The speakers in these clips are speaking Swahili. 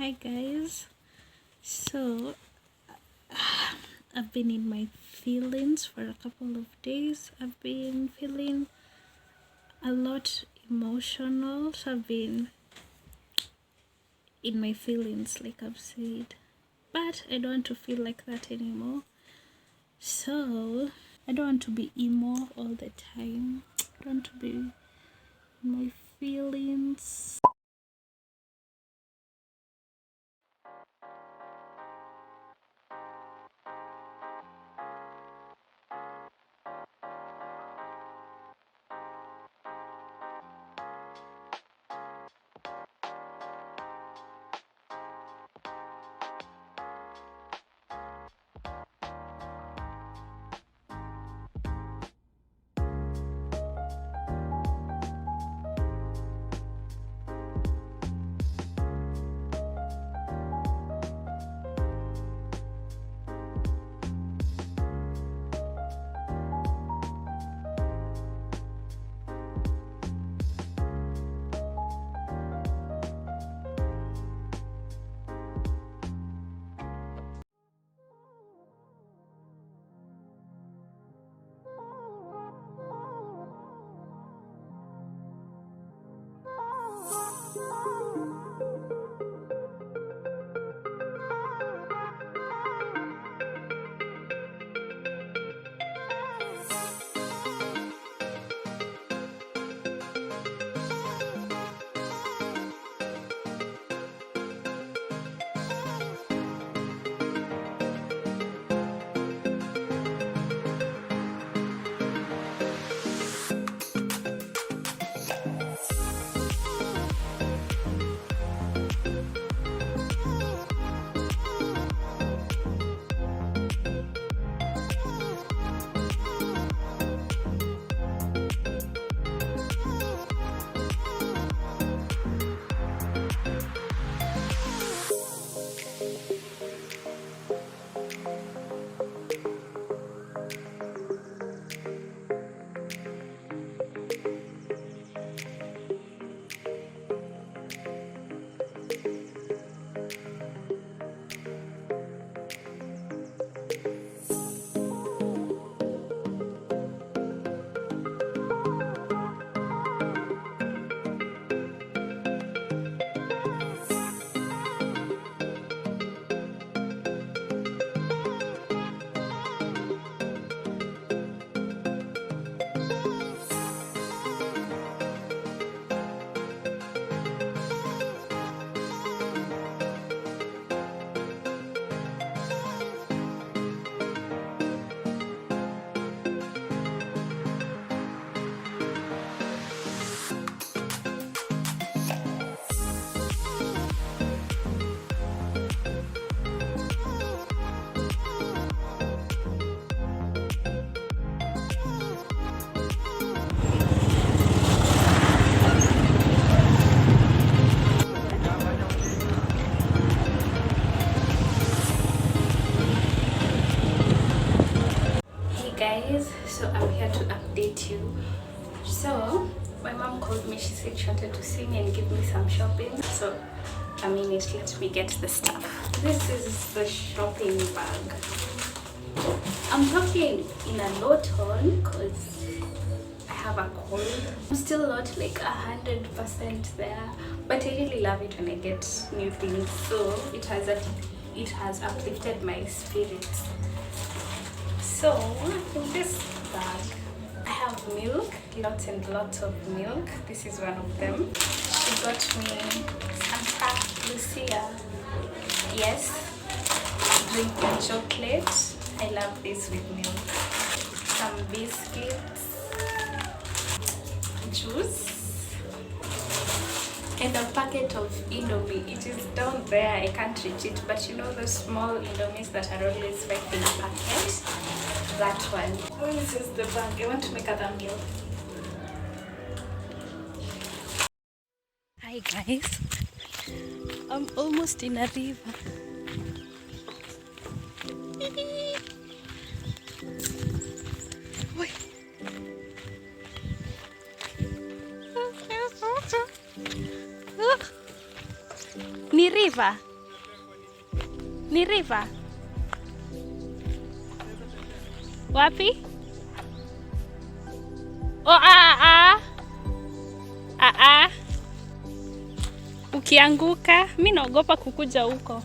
Hi guys. So I've been in my feelings for a couple of days. I've been feeling a lot emotional. So I've been in my feelings, like I've said, but I don't want to feel like that anymore. So I don't want to be emo all the time. I don't want to be in my feelings. Hey guys, so I'm here to update you. So my mom called me. She said she wanted to see me and give me some shopping. So I mean it, let me get the stuff. This is the shopping bag. I'm talking in a low tone because I have a cold. I'm still not like 100% there, but I really love it when I get new things. So it has uplifted my spirits. So in this bag I have milk, lots and lots of milk. This is one of them. She got me Santa Lucia. Yes, drinking chocolate. I love this with milk. Some biscuits, juice, and a packet of Indomie. It is down there, I can't reach it, but you know the small Indomies that are always 5 in a packet? That one. Oh, this is the bag. I want to make a thumbnail. Hi guys, I'm almost in a river. Ni river. Ni river. Wapi? Oh, ukianguka, mimi naogopa kukuja huko.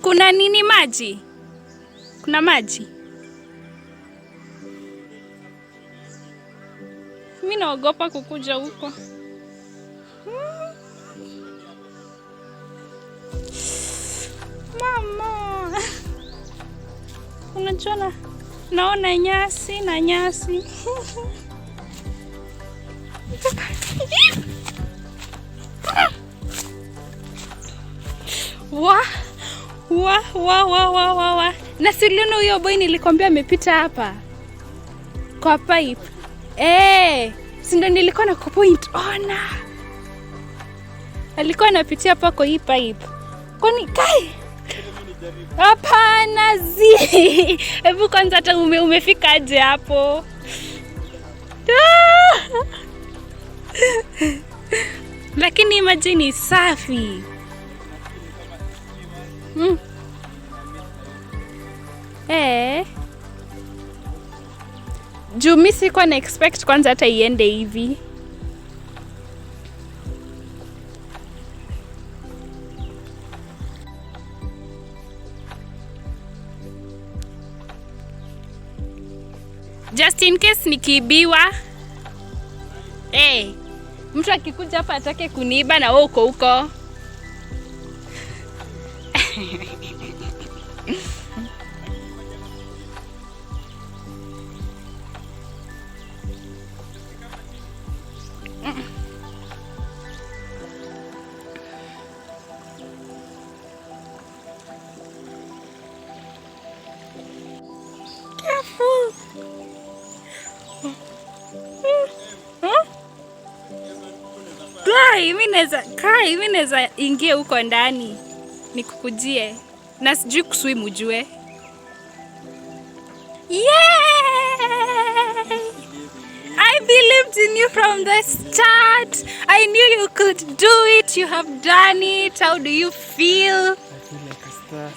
Kuna nini maji? Kuna maji? Mimi naogopa kukuja huko. Mama. Unajua naona nyasi na nyasi. Wa. Na siliona huyo boy nilikwambia amepita hapa. Kwa pipe. Si ndo nilikuwa na point ona. Alikuwa anapitia hapa kwa hii pipe. Kwani kai? Hapana zi. Hebu kwanza hata umefika aje hapo? Lakini maji ni safi. Juu mimi sikuwa na expect kwanza hata iende hivi. Just in case nikiibiwa. Mtu akikuja hapa atake kuniiba na wewe uko huko. Mimi naweza ingia huko ndani nikukujie na sijui kuswim ujue. I believed in you from the start. I knew you could do it. You have done it. How do you feel? I feel like a star.